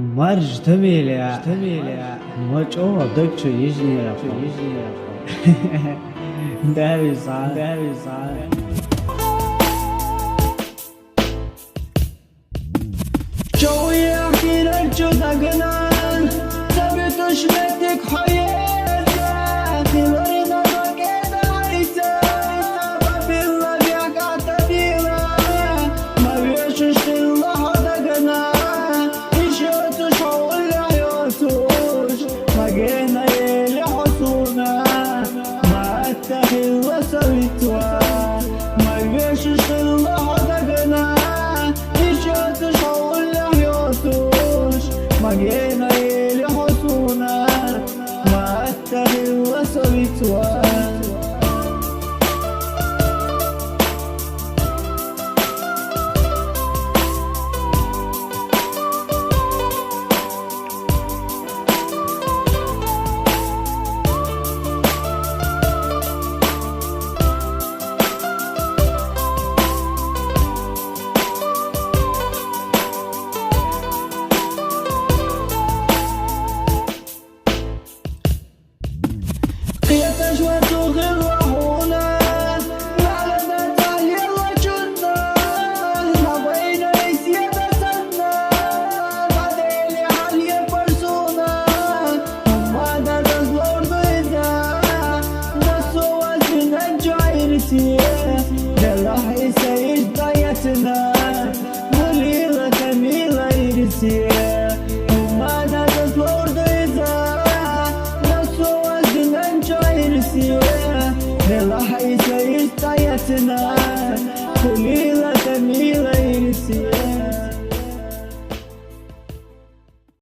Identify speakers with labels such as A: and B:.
A: مرج تميلة مرج أوه دكتور يجني رفو داري صار جوي أحكي لك شو تقنان ثبت شمتك حياتك تمرنا بكيدا عيسى بالله بيعقع تبيرا ما بيشوش الله تقنان إيشوتوش حول عيوتوش ما جينا يلي حصونا ما أتخي وسويتوا ما بيشوش الله تقنان إيشوتوش حول ما جينا يلي حصونا ما أتخي وسويتوا قيتش وتغير وحونا لعلنا تحيي وجودنا حبينا يسيادة سنة بعدين حاليا فرسونا ما درس لورد إذا نسوا وزنا جايرتي لله يسيد ضيتنا مليلة كميلة يرسي